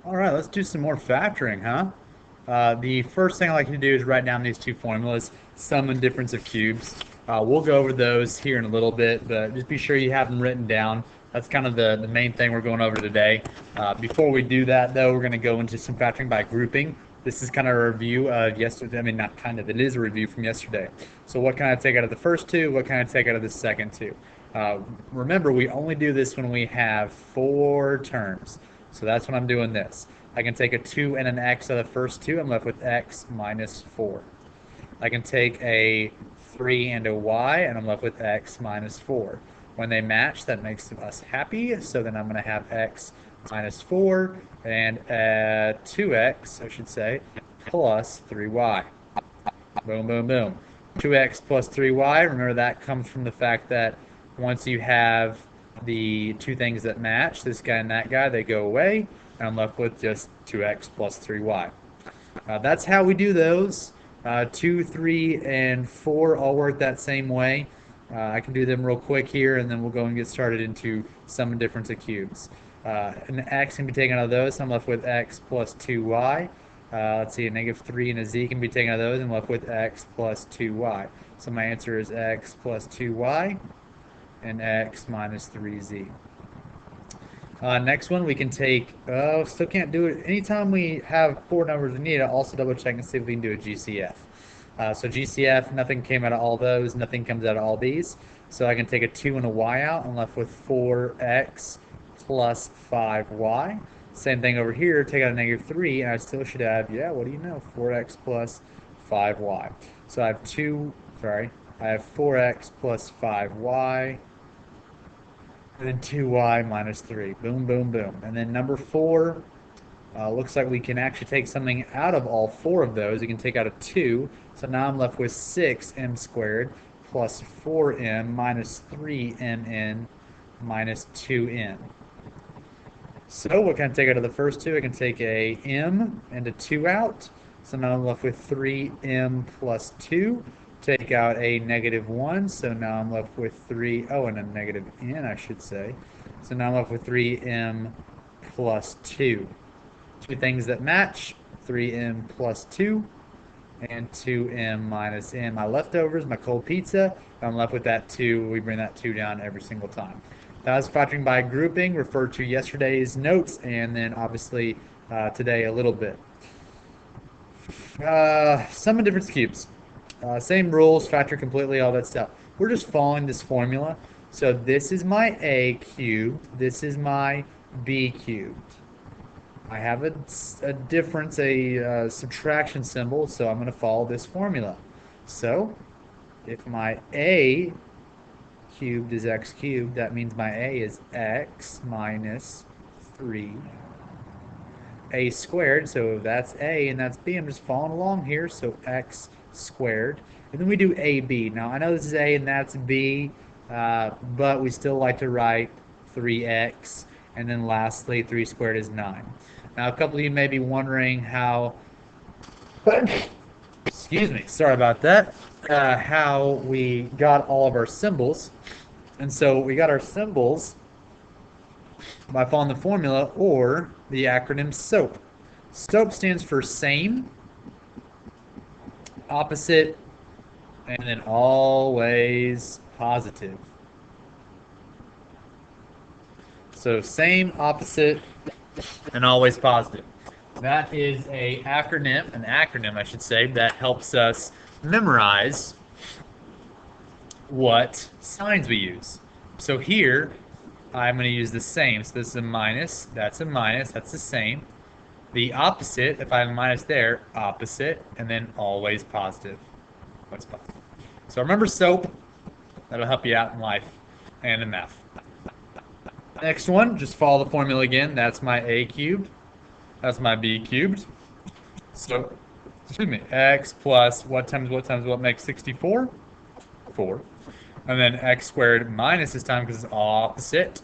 All right, let's do some more factoring, huh? The first thing I like to do is write down these two formulas, sum and difference of cubes. We'll go over those here in a little bit, but just be sure you have them written down. That's kind of the main thing we're going over today. Before we do that, though, we're going to go into some factoring by grouping. This is kind of a review of yesterday. I mean, not kind of, it is a review from yesterday. So what can I take out of the first two? What can I take out of the second two? Uh, Remember, we only do this when we have four terms. So that's when I'm doing this. I can take a 2 and an x out of the first two. I'm left with x minus 4. I can take a 3 and a y, and I'm left with x minus 4. When they match, that makes us happy. So then I'm going to have x minus 4 and 2x, I should say, plus 3y. Boom, boom, boom. 2x plus 3y. Remember that comes from the fact that once you have the two things that match, this guy and that guy, they go away, and I'm left with just 2x plus 3y. That's how we do those. 2, 3, and 4 all work that same way. I can do them real quick here, and then we'll go and get started into sum and difference of cubes. An x can be taken out of those, so I'm left with x plus 2y. Let's see, a negative 3 and a z can be taken out of those, and I'm left with x plus 2y. So my answer is x plus 2y and x minus 3z. Next one, we can take, still can't do it. Anytime we have four numbers we need, I'll also double check and see if we can do a GCF. So GCF, nothing came out of all those, nothing comes out of all these. So I can take a 2 and a y out. I'm left with 4x plus 5y. Same thing over here, take out a negative 3, and I still should have, yeah, what do you know, 4x plus 5y. So I have I have 4x plus 5y and then 2y minus 3. Boom, boom, boom. And then number 4, looks like we can actually take something out of all four of those. We can take out a 2. So now I'm left with 6m squared plus 4m minus 3mn minus 2n. So what can I take out of the first two? I can take a m and a 2 out. So now I'm left with 3m plus 2. Take out a negative 1. So now I'm left with 3, oh, and a negative n, I should say. So now I'm left with 3m plus 2. Two things that match, 3m plus 2 and 2m minus n. My leftovers, my cold pizza, I'm left with that 2. We bring that 2 down every single time. That was factoring by grouping, referred to yesterday's notes, and then obviously today a little bit. Sum and difference cubes. Same rules, factor completely, all that stuff. We're just following this formula. So this is my a cubed, this is my b cubed. I have a difference, a subtraction symbol, so I'm going to follow this formula. So if my a cubed is x cubed, that means my a is x minus 3 a squared. So that's a and that's b. I'm just following along here. So x squared. And then we do ab. Now I know this is a and that's b, but we still like to write 3x. And then lastly, 3 squared is 9. Now, a couple of you may be wondering how, excuse me, sorry about that, how we got all of our symbols. And so we got our symbols by following the formula or the acronym SOAP. SOAP stands for same, opposite, and then always positive. So same, opposite, and always positive. That is an acronym, I should say, that helps us memorize what signs we use. So here, I'm going to use the same. So this is a minus, that's the same. The opposite, if I have a minus there, opposite, and then always positive. What's positive? So remember SOAP. That'll help you out in life and in math. Next one, just follow the formula again. That's my a cubed. That's my b cubed. So, excuse me, x plus what times what makes 64? 4. And then x squared minus this time because it's opposite.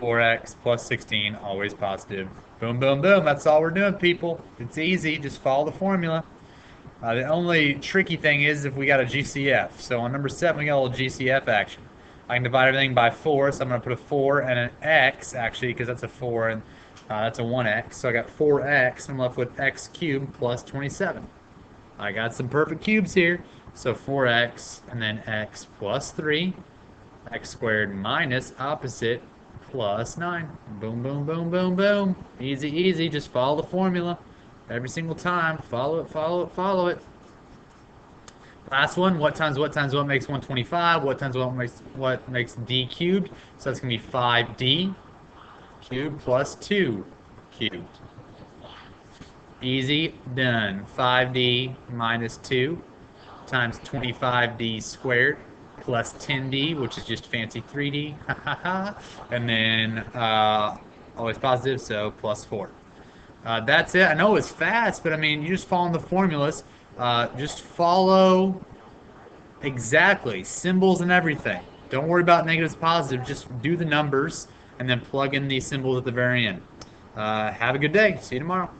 4x plus 16, always positive. Boom, boom, boom. That's all we're doing, people. It's easy. Just follow the formula. The only tricky thing is if we got a GCF. So on number 7, we got a little GCF action. I can divide everything by 4, so I'm going to put a 4 and an x, actually, because that's a 4 and That's a 1x. So I got 4x. I'm left with x cubed plus 27. I got some perfect cubes here. So 4x and then x plus 3. X squared minus opposite plus 9. Boom, boom, boom, boom, boom. Easy, easy. Just follow the formula every single time. Follow it, follow it, follow it. Last one, what times what makes 125? What times what makes d cubed? So that's going to be 5d cubed plus 2 cubed. Easy, done. 5d minus 2 times 25d squared plus 10d, which is just fancy 3d. And then always positive, so plus 4. That's it. I know it's fast, but I mean, you just follow the formulas. Just follow exactly symbols and everything. Don't worry about negatives, positives. Just do the numbers and then plug in these symbols at the very end. Have a good day. See you tomorrow.